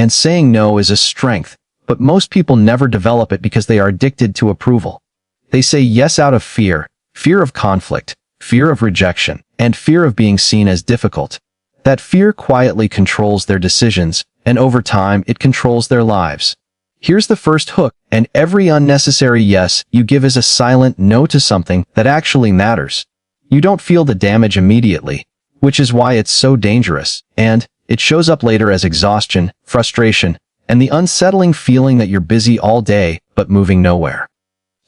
and saying no is a strength, but most people never develop it because they are addicted to approval. They say yes out of fear, fear of conflict, fear of rejection, and fear of being seen as difficult. That fear quietly controls their decisions, and over time it controls their lives. Here's the first hook, and every unnecessary yes you give is a silent no to something that actually matters. You don't feel the damage immediately, which is why it's so dangerous, and it shows up later as exhaustion, frustration, and the unsettling feeling that you're busy all day but moving nowhere.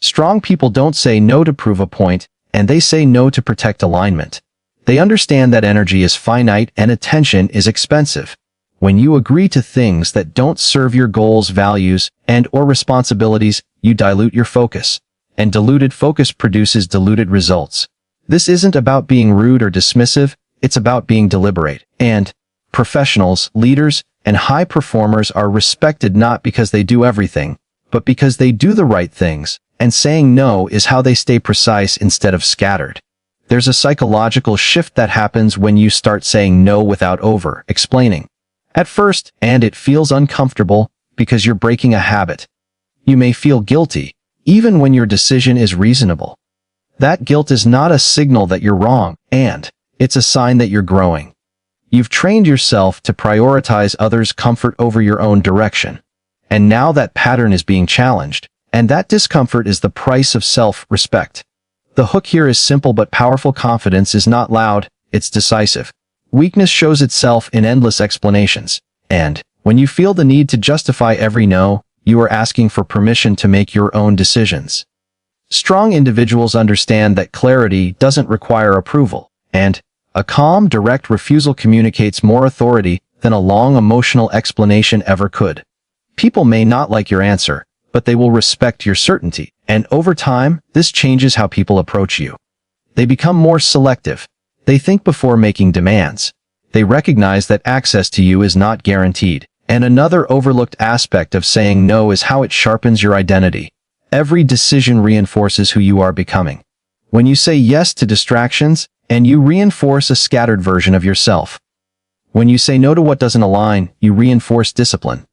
Strong people don't say no to prove a point, and they say no to protect alignment. They understand that energy is finite and attention is expensive. When you agree to things that don't serve your goals, values, and/or responsibilities, you dilute your focus. And diluted focus produces diluted results. This isn't about being rude or dismissive, it's about being deliberate. And professionals, leaders, and high performers are respected not because they do everything, but because they do the right things, and saying no is how they stay precise instead of scattered. There's a psychological shift that happens when you start saying no without over-explaining. At first, and it feels uncomfortable because you're breaking a habit. You may feel guilty, even when your decision is reasonable. That guilt is not a signal that you're wrong, and it's a sign that you're growing. You've trained yourself to prioritize others' comfort over your own direction. And now that pattern is being challenged, and that discomfort is the price of self-respect. The hook here is simple but powerful. Confidence is not loud, it's decisive. Weakness shows itself in endless explanations, and when you feel the need to justify every no, you are asking for permission to make your own decisions. Strong individuals understand that clarity doesn't require approval, and a calm, direct refusal communicates more authority than a long emotional explanation ever could. People may not like your answer, but they will respect your certainty, and over time, this changes how people approach you. They become more selective. They think before making demands. They recognize that access to you is not guaranteed. And another overlooked aspect of saying no is how it sharpens your identity. Every decision reinforces who you are becoming. When you say yes to distractions, and you reinforce a scattered version of yourself. When you say no to what doesn't align, you reinforce discipline.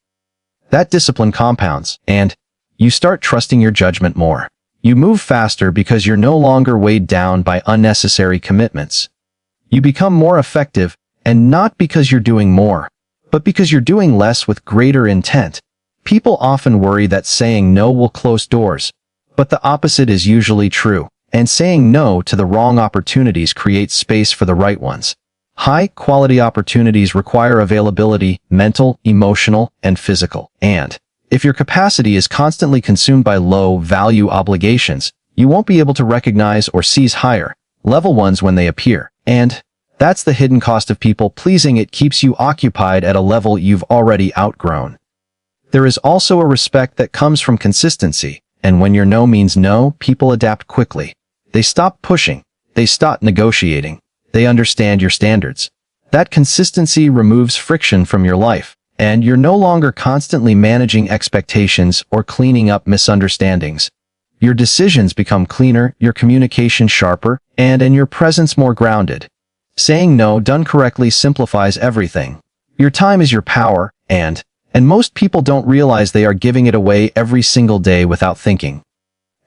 That discipline compounds, and you start trusting your judgment more. You move faster because you're no longer weighed down by unnecessary commitments. You become more effective, and not because you're doing more, but because you're doing less with greater intent. People often worry that saying no will close doors, but the opposite is usually true, and saying no to the wrong opportunities creates space for the right ones. High-quality opportunities require availability, mental, emotional, and physical. And if your capacity is constantly consumed by low-value obligations, you won't be able to recognize or seize higher-level ones when they appear. And that's the hidden cost of people pleasing. It keeps you occupied at a level you've already outgrown. There is also a respect that comes from consistency, and when your no means no, people adapt quickly. They stop pushing. They stop negotiating. They understand your standards. That consistency removes friction from your life, and you're no longer constantly managing expectations or cleaning up misunderstandings. Your decisions become cleaner, your communication sharper, and your presence more grounded. Saying no done correctly simplifies everything. Your time is your power, and most people don't realize they are giving it away every single day without thinking.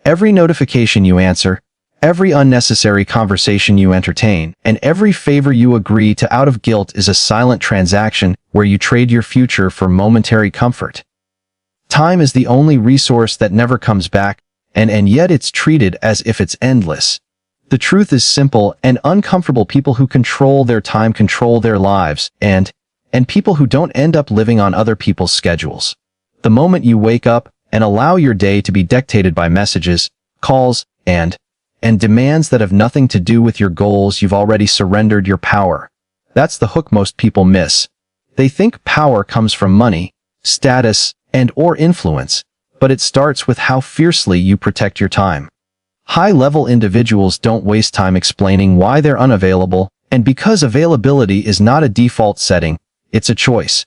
Every notification you answer, every unnecessary conversation you entertain, and every favor you agree to out of guilt is a silent transaction where you trade your future for momentary comfort. Time is the only resource that never comes back, and yet it's treated as if it's endless. The truth is simple and uncomfortable. People who control their time control their lives, and people who don't end up living on other people's schedules. The moment you wake up and allow your day to be dictated by messages, calls, and demands that have nothing to do with your goals, you've already surrendered your power. That's the hook most people miss. They think power comes from money, status, and/or influence, but it starts with how fiercely you protect your time. High-level individuals don't waste time explaining why they're unavailable, and because availability is not a default setting, it's a choice.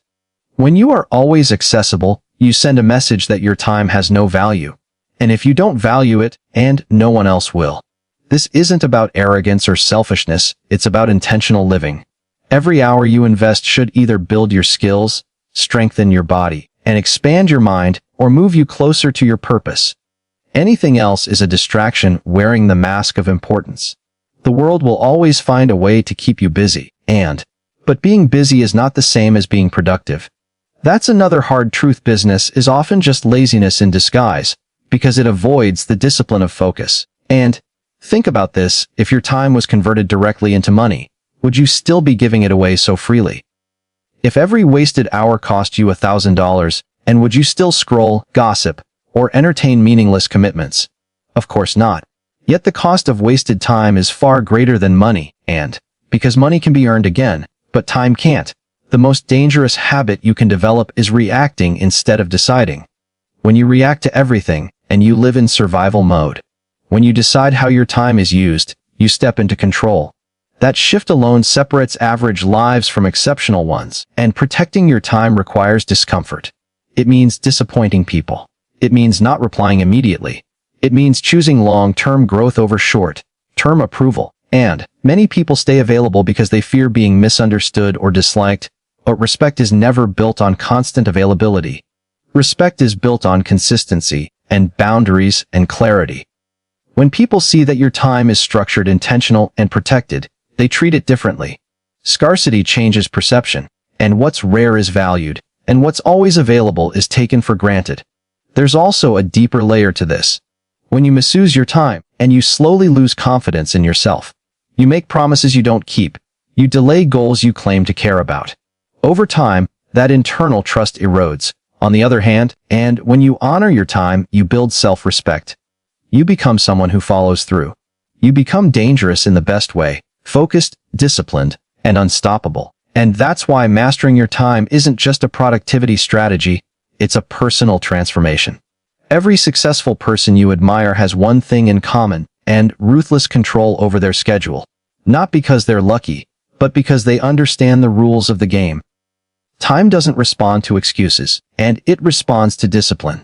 When you are always accessible, you send a message that your time has no value. And if you don't value it, and no one else will. This isn't about arrogance or selfishness, it's about intentional living. Every hour you invest should either build your skills, strengthen your body, and expand your mind, or move you closer to your purpose. Anything else is a distraction wearing the mask of importance. The world will always find a way to keep you busy, but being busy is not the same as being productive. That's another hard truth. Business is often just laziness in disguise, because it avoids the discipline of focus. And think about this, if your time was converted directly into money, would you still be giving it away so freely? If every wasted hour cost you $1,000, and would you still scroll, gossip, or entertain meaningless commitments? Of course not. Yet the cost of wasted time is far greater than money, and because money can be earned again, but time can't, the most dangerous habit you can develop is reacting instead of deciding. When you react to everything, and you live in survival mode. When you decide how your time is used, you step into control. That shift alone separates average lives from exceptional ones, and protecting your time requires discomfort. It means disappointing people. It means not replying immediately. It means choosing long-term growth over short-term approval. And many people stay available because they fear being misunderstood or disliked, but respect is never built on constant availability. Respect is built on consistency, and boundaries, and clarity. When people see that your time is structured, intentional, and protected, they treat it differently. Scarcity changes perception, and what's rare is valued, and what's always available is taken for granted. There's also a deeper layer to this. When you misuse your time, and you slowly lose confidence in yourself. You make promises you don't keep. You delay goals you claim to care about. Over time, that internal trust erodes. On the other hand, and when you honor your time, you build self-respect. You become someone who follows through. You become dangerous in the best way, focused, disciplined, and unstoppable. And that's why mastering your time isn't just a productivity strategy, it's a personal transformation. Every successful person you admire has one thing in common, and ruthless control over their schedule. Not because they're lucky, but because they understand the rules of the game. Time doesn't respond to excuses, and it responds to discipline.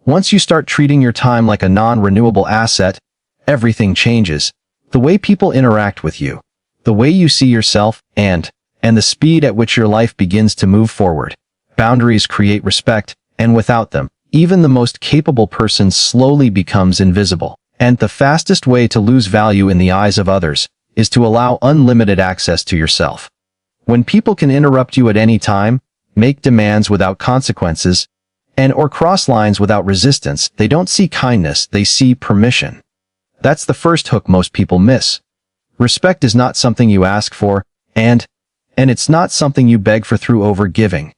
Once you start treating your time like a non-renewable asset, everything changes. The way people interact with you, the way you see yourself, and the speed at which your life begins to move forward. Boundaries create respect, and without them, even the most capable person slowly becomes invisible. And the fastest way to lose value in the eyes of others is to allow unlimited access to yourself. When people can interrupt you at any time, make demands without consequences, or cross lines without resistance, they don't see kindness, they see permission. That's the first hook most people miss. Respect is not something you ask for, and it's not something you beg for through over-giving.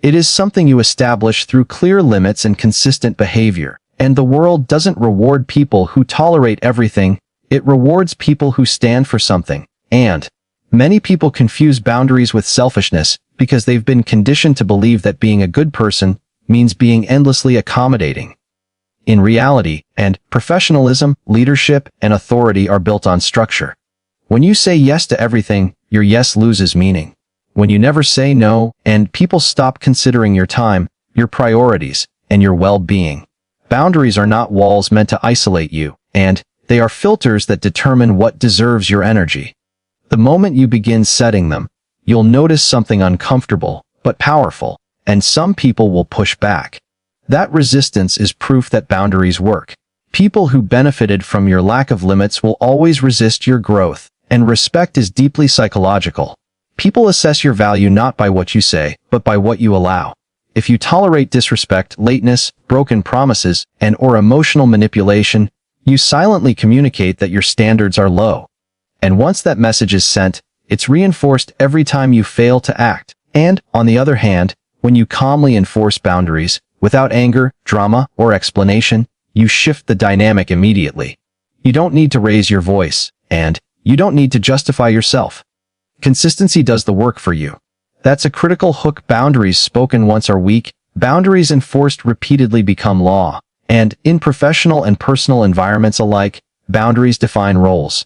It is something you establish through clear limits and consistent behavior. And the world doesn't reward people who tolerate everything, it rewards people who stand for something. And many people confuse boundaries with selfishness because they've been conditioned to believe that being a good person means being endlessly accommodating. In reality, professionalism, leadership, and authority are built on structure. When you say yes to everything, your yes loses meaning. When you never say no, and people stop considering your time, your priorities, and your well-being. Boundaries are not walls meant to isolate you, and they are filters that determine what deserves your energy. The moment you begin setting them, you'll notice something uncomfortable, but powerful, and some people will push back. That resistance is proof that boundaries work. People who benefited from your lack of limits will always resist your growth, and respect is deeply psychological. People assess your value not by what you say, but by what you allow. If you tolerate disrespect, lateness, broken promises, or emotional manipulation, you silently communicate that your standards are low. And once that message is sent, it's reinforced every time you fail to act. And, on the other hand, when you calmly enforce boundaries, without anger, drama, or explanation, you shift the dynamic immediately. You don't need to raise your voice, and you don't need to justify yourself. Consistency does the work for you. That's a critical hook. Boundaries spoken once are weak. Boundaries enforced repeatedly become law. And in professional and personal environments alike, boundaries define roles.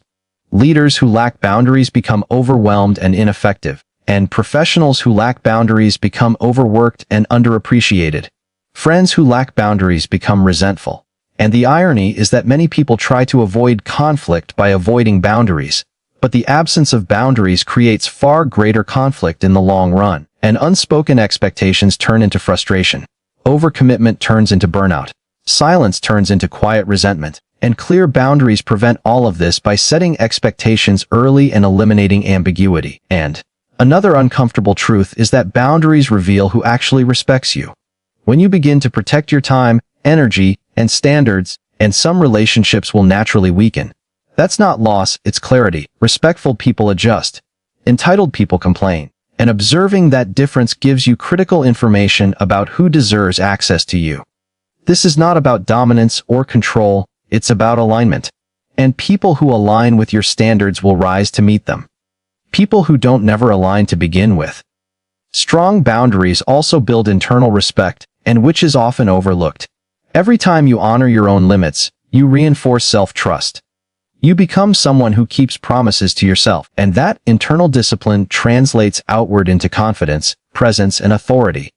Leaders who lack boundaries become overwhelmed and ineffective, and professionals who lack boundaries become overworked and underappreciated. Friends who lack boundaries become resentful. And the irony is that many people try to avoid conflict by avoiding boundaries, But the absence of boundaries creates far greater conflict in the long run, and unspoken expectations turn into frustration. Overcommitment turns into burnout. Silence turns into quiet resentment. And clear boundaries prevent all of this by setting expectations early and eliminating ambiguity. And another uncomfortable truth is that boundaries reveal who actually respects you. When you begin to protect your time, energy, and standards, and some relationships will naturally weaken. That's not loss, it's clarity. Respectful people adjust. Entitled people complain. And observing that difference gives you critical information about who deserves access to you. This is not about dominance or control. It's about alignment. And people who align with your standards will rise to meet them. People who don't never align to begin with. Strong boundaries also build internal respect, and which is often overlooked. Every time you honor your own limits, you reinforce self-trust. You become someone who keeps promises to yourself, and that internal discipline translates outward into confidence, presence, and authority.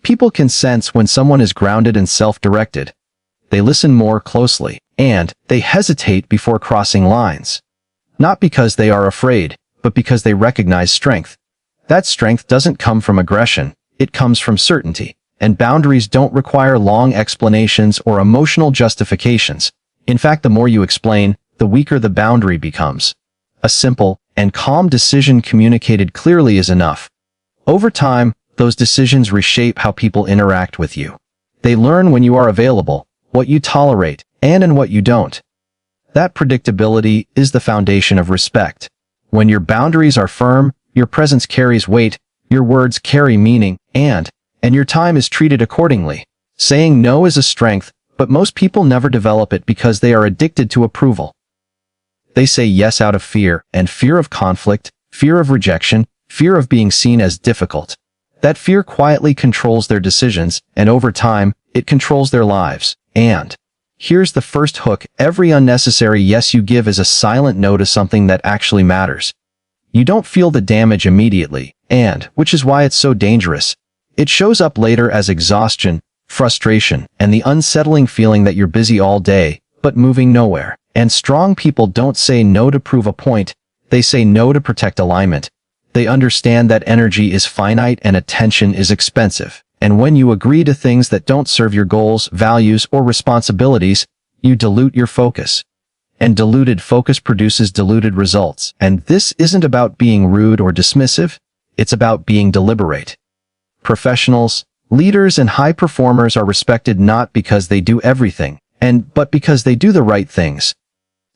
People can sense when someone is grounded and self-directed. They listen more closely, and they hesitate before crossing lines. Not because they are afraid, but because they recognize strength. That strength doesn't come from aggression, it comes from certainty. And boundaries don't require long explanations or emotional justifications. In fact, the more you explain, the weaker the boundary becomes. A simple and calm decision communicated clearly is enough. Over time, those decisions reshape how people interact with you. They learn when you are available, what you tolerate, and in what you don't. That predictability is the foundation of respect. When your boundaries are firm, your presence carries weight, your words carry meaning, and your time is treated accordingly. Saying no is a strength, but most people never develop it because they are addicted to approval. They say yes out of fear, and fear of conflict, fear of rejection, fear of being seen as difficult. That fear quietly controls their decisions, and over time, it controls their lives. And here's the first hook: every unnecessary yes you give is a silent no to something that actually matters. You don't feel the damage immediately, and which is why it's so dangerous. It shows up later as exhaustion, frustration, and the unsettling feeling that you're busy all day, but moving nowhere. And strong people don't say no to prove a point, they say no to protect alignment. They understand that energy is finite and attention is expensive. And when you agree to things that don't serve your goals, values, or responsibilities, you dilute your focus. And diluted focus produces diluted results. And this isn't about being rude or dismissive, it's about being deliberate. Professionals, leaders, and high performers are respected not because they do everything, but because they do the right things.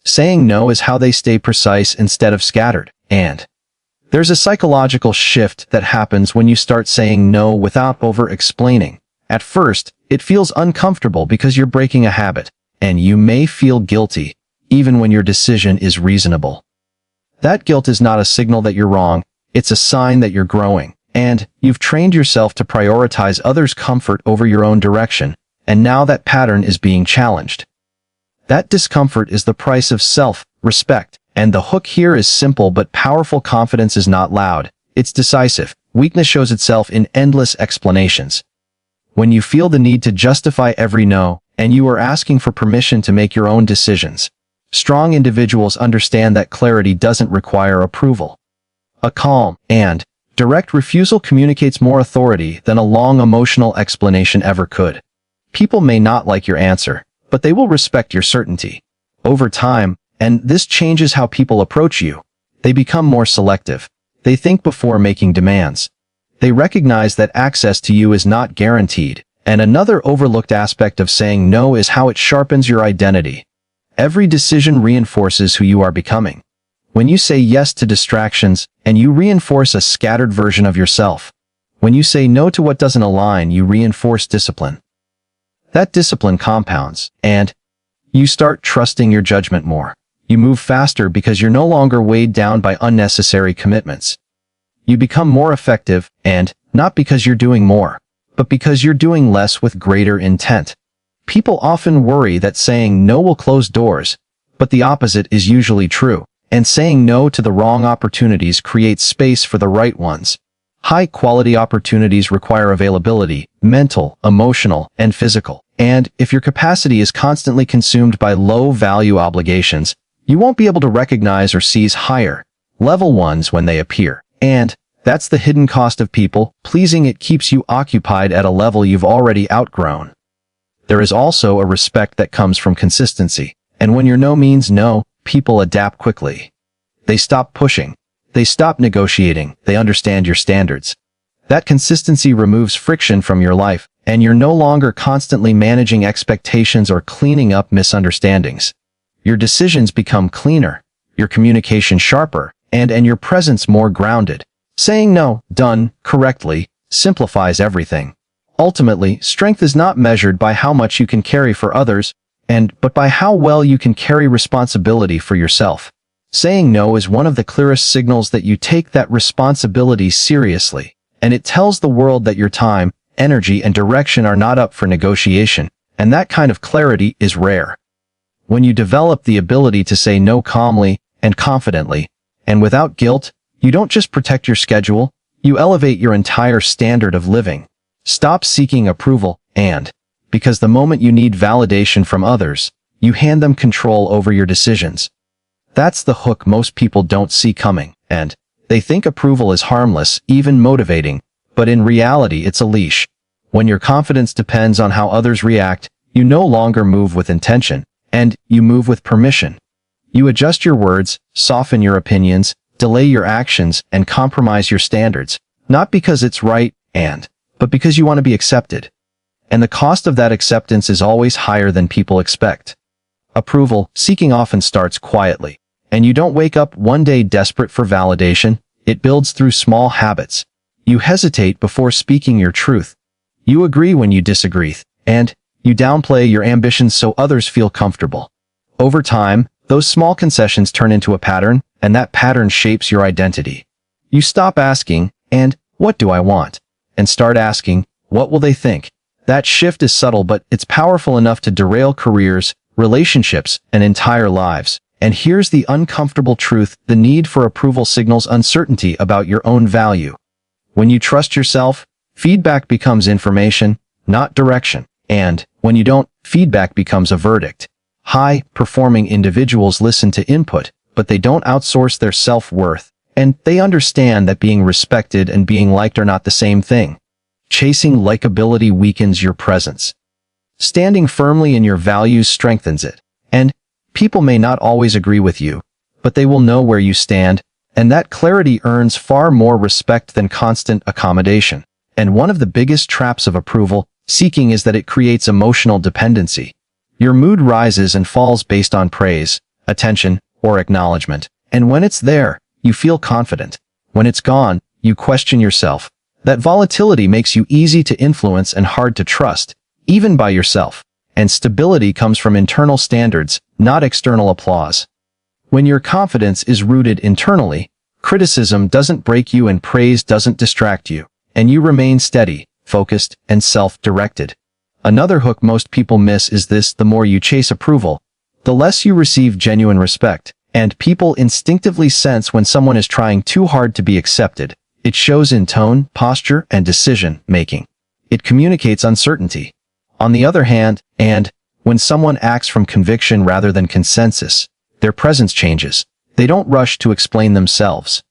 Saying no is how they stay precise instead of scattered. And there's a psychological shift that happens when you start saying no without over-explaining. At first, it feels uncomfortable because you're breaking a habit, and you may feel guilty, even when your decision is reasonable. That guilt is not a signal that you're wrong, it's a sign that you're growing, and you've trained yourself to prioritize others' comfort over your own direction, and now that pattern is being challenged. That discomfort is the price of self-respect. And the hook here is simple but powerful: confidence is not loud, it's decisive. Weakness shows itself in endless explanations. When you feel the need to justify every no, and you are asking for permission to make your own decisions. Strong individuals understand that clarity doesn't require approval. A calm and direct refusal communicates more authority than a long emotional explanation ever could. People may not like your answer, but they will respect your certainty. Over time, and this changes how people approach you. They become more selective. They think before making demands. They recognize that access to you is not guaranteed. And another overlooked aspect of saying no is how it sharpens your identity. Every decision reinforces who you are becoming. When you say yes to distractions, and you reinforce a scattered version of yourself. When you say no to what doesn't align, you reinforce discipline. That discipline compounds, and you start trusting your judgment more. You move faster because you're no longer weighed down by unnecessary commitments. You become more effective, and not because you're doing more, but because you're doing less with greater intent. People often worry that saying no will close doors, but the opposite is usually true, and saying no to the wrong opportunities creates space for the right ones. High-quality opportunities require availability, mental, emotional, and physical. And if your capacity is constantly consumed by low-value obligations, You won't be able to recognize or seize higher level ones when they appear. And that's the hidden cost of people pleasing. It keeps you occupied at a level you've already outgrown. There is also a respect that comes from consistency. And when your no means no, people adapt quickly. They stop pushing. They stop negotiating. They understand your standards. That consistency removes friction from your life, and you're no longer constantly managing expectations or cleaning up misunderstandings. Your decisions become cleaner, your communication sharper, and your presence more grounded. Saying no, done correctly, simplifies everything. Ultimately, strength is not measured by how much you can carry for others, but by how well you can carry responsibility for yourself. Saying no is one of the clearest signals that you take that responsibility seriously, and it tells the world that your time, energy, and direction are not up for negotiation, and that kind of clarity is rare. When you develop the ability to say no calmly and confidently, and without guilt, you don't just protect your schedule, you elevate your entire standard of living. Stop seeking approval, because the moment you need validation from others, you hand them control over your decisions. That's the hook most people don't see coming, and they think approval is harmless, even motivating, but in reality it's a leash. When your confidence depends on how others react, you no longer move with intention, and you move with permission. You adjust your words, soften your opinions, delay your actions, and compromise your standards, not because it's right, but because you want to be accepted. And the cost of that acceptance is always higher than people expect. Approval seeking often starts quietly, and you don't wake up one day desperate for validation. It builds through small habits. You hesitate before speaking your truth. You agree when you disagree, and you downplay your ambitions so others feel comfortable. Over time, those small concessions turn into a pattern, and that pattern shapes your identity. You stop asking, what do I want? And start asking, what will they think? That shift is subtle, but it's powerful enough to derail careers, relationships, and entire lives. And here's the uncomfortable truth: the need for approval signals uncertainty about your own value. When you trust yourself, feedback becomes information, not direction. And when you don't, feedback becomes a verdict. High-performing individuals listen to input, but they don't outsource their self-worth. And they understand that being respected and being liked are not the same thing. Chasing likability weakens your presence. Standing firmly in your values strengthens it. And people may not always agree with you, but they will know where you stand, and that clarity earns far more respect than constant accommodation. And one of the biggest traps of approval seeking is that it creates emotional dependency. Your mood rises and falls based on praise, attention, or acknowledgement. And when it's there, you feel confident. When it's gone, you question yourself. That volatility makes you easy to influence and hard to trust, even by yourself. And stability comes from internal standards, not external applause. When your confidence is rooted internally, criticism doesn't break you and praise doesn't distract you, and you remain steady, focused, and self-directed. Another hook most people miss is this: the more you chase approval, the less you receive genuine respect. And people instinctively sense when someone is trying too hard to be accepted. It shows in tone, posture, and decision-making. It communicates uncertainty. On the other hand, when someone acts from conviction rather than consensus, their presence changes. They don't rush to explain themselves.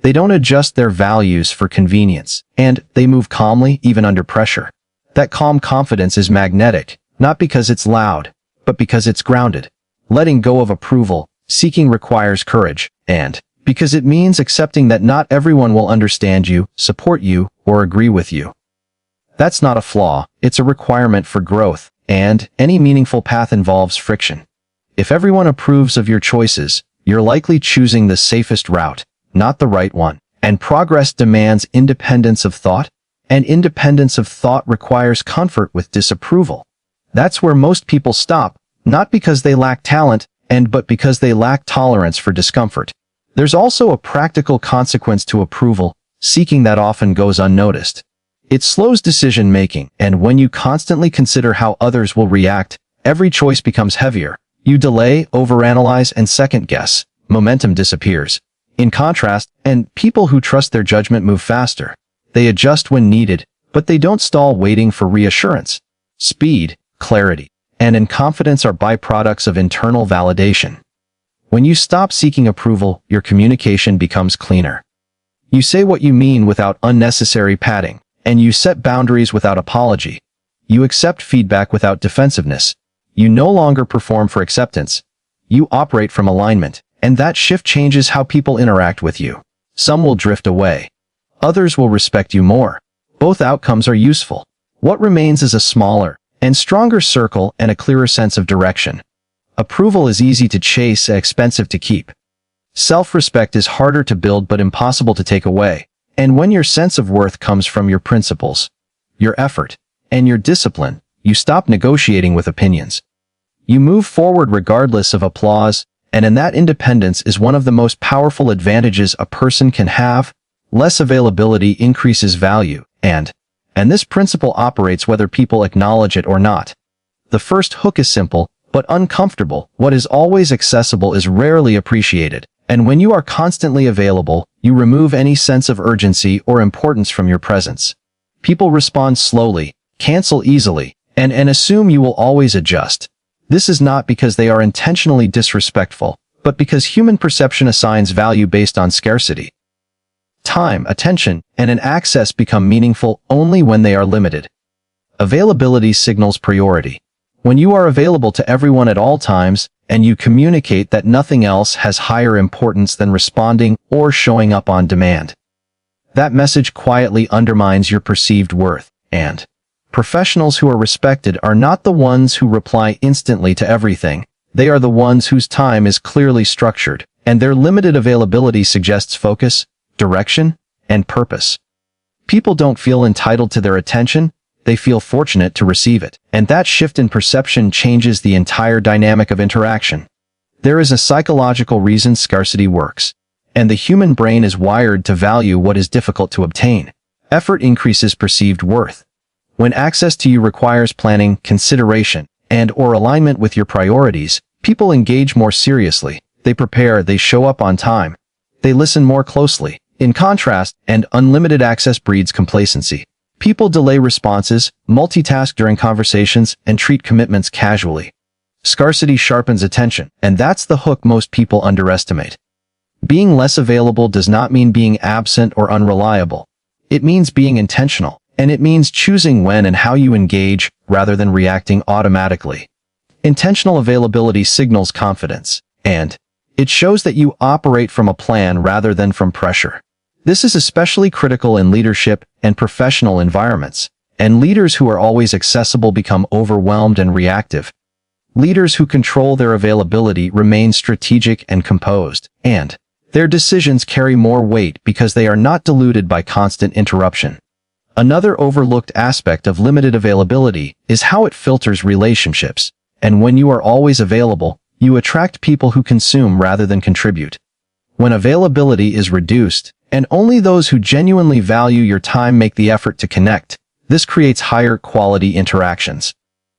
They don't adjust their values for convenience, and they move calmly even under pressure. That calm confidence is magnetic, not because it's loud, but because it's grounded. Letting go of approval seeking requires courage, and because it means accepting that not everyone will understand you, support you, or agree with you. That's not a flaw, it's a requirement for growth, and any meaningful path involves friction. If everyone approves of your choices, you're likely choosing the safest route, not the right one. And progress demands independence of thought, and independence of thought requires comfort with disapproval. That's where most people stop, not because they lack talent, but because they lack tolerance for discomfort. There's also a practical consequence to approval seeking that often goes unnoticed. It slows decision-making, and when you constantly consider how others will react, every choice becomes heavier. You delay, overanalyze, and second-guess. Momentum disappears. In contrast, people who trust their judgment move faster. They adjust when needed, but they don't stall waiting for reassurance. Speed, clarity, and confidence are byproducts of internal validation. When you stop seeking approval, your communication becomes cleaner. You say what you mean without unnecessary padding, and you set boundaries without apology. You accept feedback without defensiveness. You no longer perform for acceptance. You operate from alignment, and that shift changes how people interact with you. Some will drift away. Others will respect you more. Both outcomes are useful. What remains is a smaller and stronger circle and a clearer sense of direction. Approval is easy to chase and expensive to keep. Self-respect is harder to build but impossible to take away. And when your sense of worth comes from your principles, your effort, and your discipline, you stop negotiating with opinions. You move forward regardless of applause, and in that independence is one of the most powerful advantages a person can have. Less availability increases value, and this principle operates whether people acknowledge it or not. The first hook is simple, but uncomfortable. What is always accessible is rarely appreciated, and when you are constantly available, you remove any sense of urgency or importance from your presence. People respond slowly, cancel easily, and assume you will always adjust. This is not because they are intentionally disrespectful, but because human perception assigns value based on scarcity. Time, attention, and access become meaningful only when they are limited. Availability signals priority. When you are available to everyone at all times, and you communicate that nothing else has higher importance than responding or showing up on demand, that message quietly undermines your perceived worth, and professionals who are respected are not the ones who reply instantly to everything. They are the ones whose time is clearly structured, and their limited availability suggests focus, direction, and purpose. People don't feel entitled to their attention, they feel fortunate to receive it, and that shift in perception changes the entire dynamic of interaction. There is a psychological reason scarcity works, and the human brain is wired to value what is difficult to obtain. Effort increases perceived worth. When access to you requires planning, consideration, and/or alignment with your priorities, people engage more seriously. They prepare, they show up on time. They listen more closely. In contrast, and unlimited access breeds complacency. People delay responses, multitask during conversations, and treat commitments casually. Scarcity sharpens attention, and that's the hook most people underestimate. Being less available does not mean being absent or unreliable. It means being intentional, and it means choosing when and how you engage rather than reacting automatically. Intentional availability signals confidence, and it shows that you operate from a plan rather than from pressure. This is especially critical in leadership and professional environments, and leaders who are always accessible become overwhelmed and reactive. Leaders who control their availability remain strategic and composed, and their decisions carry more weight because they are not diluted by constant interruption. Another overlooked aspect of limited availability is how it filters relationships, and when you are always available, you attract people who consume rather than contribute. When availability is reduced, and only those who genuinely value your time make the effort to connect, this creates higher quality interactions.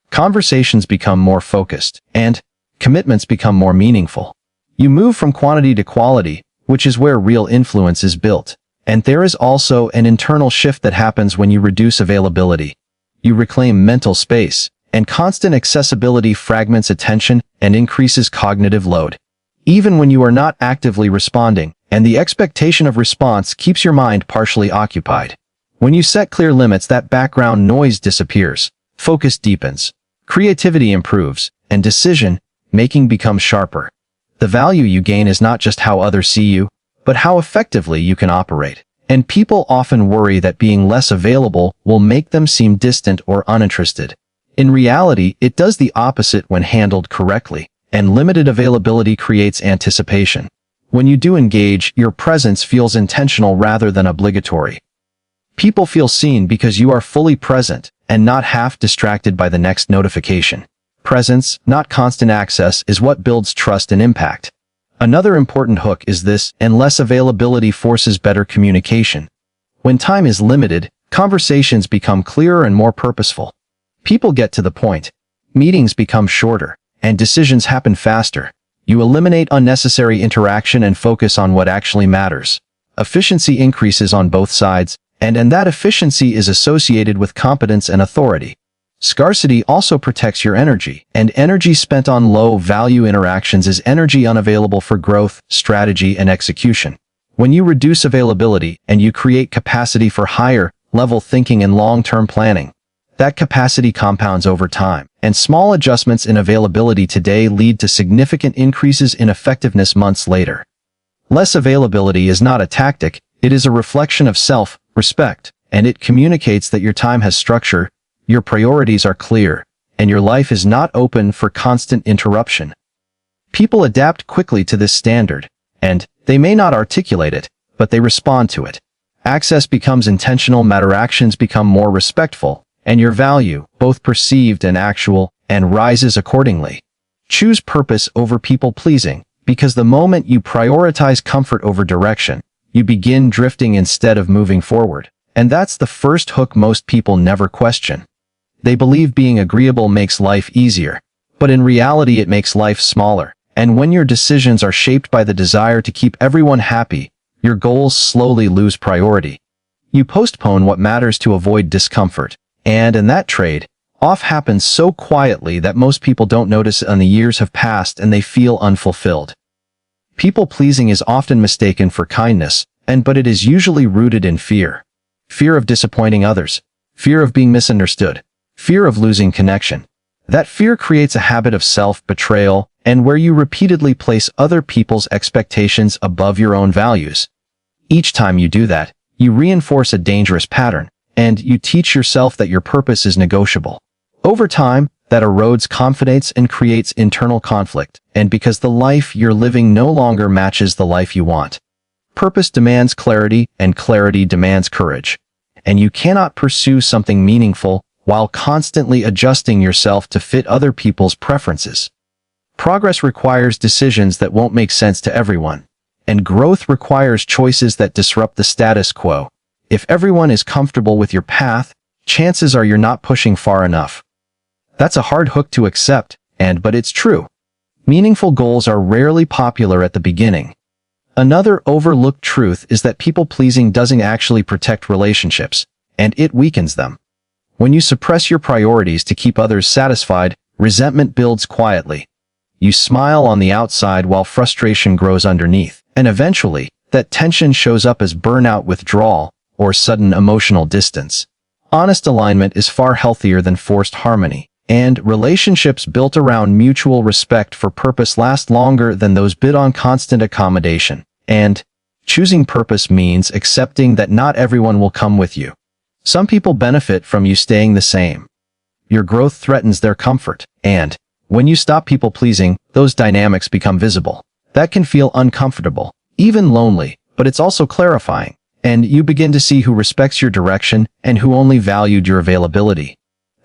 Conversations become more focused, and commitments become more meaningful. You move from quantity to quality, which is where real influence is built. And there is also an internal shift that happens when you reduce availability. You reclaim mental space, and constant accessibility fragments attention and increases cognitive load. Even when you are not actively responding, and the expectation of response keeps your mind partially occupied. When you set clear limits, that background noise disappears, focus deepens, creativity improves, and decision-making becomes sharper. The value you gain is not just how others see you, but how effectively you can operate. And people often worry that being less available will make them seem distant or uninterested. In reality, it does the opposite when handled correctly, and limited availability creates anticipation. When you do engage, your presence feels intentional rather than obligatory. People feel seen because you are fully present and not half distracted by the next notification. Presence, not constant access, is what builds trust and impact. Another important hook is this, and less availability forces better communication. When time is limited, conversations become clearer and more purposeful. People get to the point. Meetings become shorter, and decisions happen faster. You eliminate unnecessary interaction and focus on what actually matters. Efficiency increases on both sides, and that efficiency is associated with competence and authority. Scarcity also protects your energy, and energy spent on low-value interactions is energy unavailable for growth, strategy, and execution. When you reduce availability and you create capacity for higher-level thinking and long-term planning, that capacity compounds over time, and small adjustments in availability today lead to significant increases in effectiveness months later. Less availability is not a tactic, it is a reflection of self-respect, and it communicates that your time has structure, your priorities are clear, and your life is not open for constant interruption. People adapt quickly to this standard, and they may not articulate it, but they respond to it. Access becomes intentional, actions become more respectful, and your value, both perceived and actual, and rises accordingly. Choose purpose over people-pleasing, because the moment you prioritize comfort over direction, you begin drifting instead of moving forward. And that's the first hook most people never question. They believe being agreeable makes life easier, but in reality it makes life smaller. And when your decisions are shaped by the desire to keep everyone happy, your goals slowly lose priority. You postpone what matters to avoid discomfort, and in that trade-off happens so quietly that most people don't notice it until the years have passed and they feel unfulfilled. People-pleasing is often mistaken for kindness, but it is usually rooted in fear. Fear of disappointing others, fear of being misunderstood, fear of losing connection. That fear creates a habit of self-betrayal, and where you repeatedly place other people's expectations above your own values. Each time you do that, you reinforce a dangerous pattern, and you teach yourself that your purpose is negotiable. Over time, that erodes confidence and creates internal conflict, and because the life you're living no longer matches the life you want. Purpose demands clarity, and clarity demands courage. And you cannot pursue something meaningful while constantly adjusting yourself to fit other people's preferences. Progress requires decisions that won't make sense to everyone, and growth requires choices that disrupt the status quo. If everyone is comfortable with your path, chances are you're not pushing far enough. That's a hard hook to accept, but it's true. Meaningful goals are rarely popular at the beginning. Another overlooked truth is that people-pleasing doesn't actually protect relationships, and it weakens them. When you suppress your priorities to keep others satisfied, resentment builds quietly. You smile on the outside while frustration grows underneath, and eventually, that tension shows up as burnout, withdrawal, or sudden emotional distance. Honest alignment is far healthier than forced harmony, and relationships built around mutual respect for purpose last longer than those built on constant accommodation. And choosing purpose means accepting that not everyone will come with you. Some people benefit from you staying the same. Your growth threatens their comfort, and when you stop people-pleasing, those dynamics become visible. That can feel uncomfortable, even lonely, but it's also clarifying, and you begin to see who respects your direction and who only valued your availability.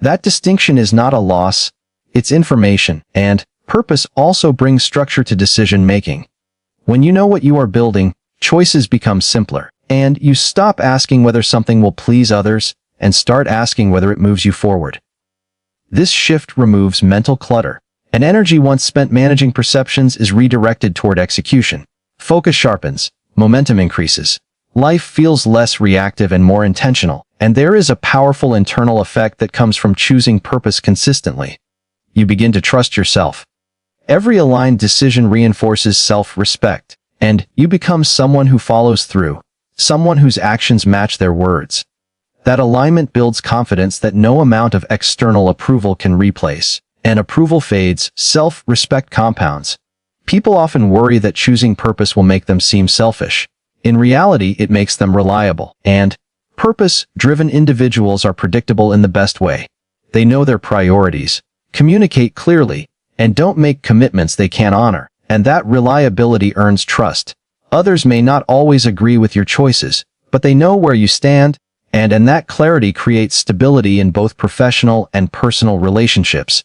That distinction is not a loss, it's information, and purpose also brings structure to decision-making. When you know what you are building, choices become simpler, and you stop asking whether something will please others and start asking whether it moves you forward. This shift removes mental clutter, and energy once spent managing perceptions is redirected toward execution. Focus sharpens, momentum increases. Life feels less reactive and more intentional, and there is a powerful internal effect that comes from choosing purpose consistently. You begin to trust yourself. Every aligned decision reinforces self-respect, and you become someone who follows through, someone whose actions match their words. That alignment builds confidence that no amount of external approval can replace, and approval fades, self-respect compounds. People often worry that choosing purpose will make them seem selfish. In reality, it makes them reliable, and purpose-driven individuals are predictable in the best way. They know their priorities, communicate clearly, and don't make commitments they can't honor, and that reliability earns trust. Others may not always agree with your choices, but they know where you stand, and that clarity creates stability in both professional and personal relationships.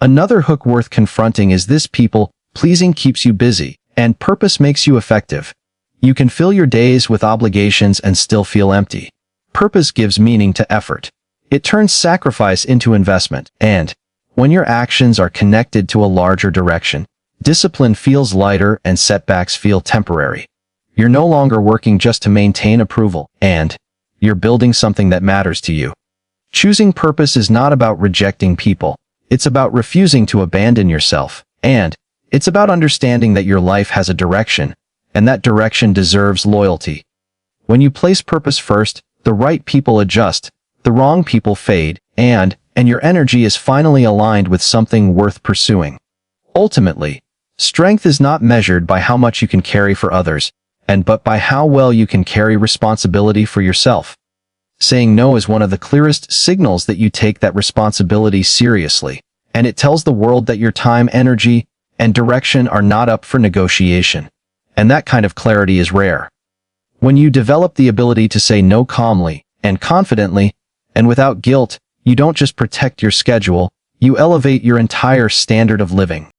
Another hook worth confronting is this: people-pleasing keeps you busy, and purpose makes you effective. You can fill your days with obligations and still feel empty. Purpose gives meaning to effort. It turns sacrifice into investment, and when your actions are connected to a larger direction, discipline feels lighter and setbacks feel temporary. You're no longer working just to maintain approval, and you're building something that matters to you. Choosing purpose is not about rejecting people. It's about refusing to abandon yourself. And it's about understanding that your life has a direction, and that direction deserves loyalty. When you place purpose first, the right people adjust, the wrong people fade, and your energy is finally aligned with something worth pursuing. Ultimately, strength is not measured by how much you can carry for others, but by how well you can carry responsibility for yourself. Saying no is one of the clearest signals that you take that responsibility seriously, and it tells the world that your time, energy, and direction are not up for negotiation. And that kind of clarity is rare. When you develop the ability to say no calmly and confidently and without guilt, you don't just protect your schedule, you elevate your entire standard of living.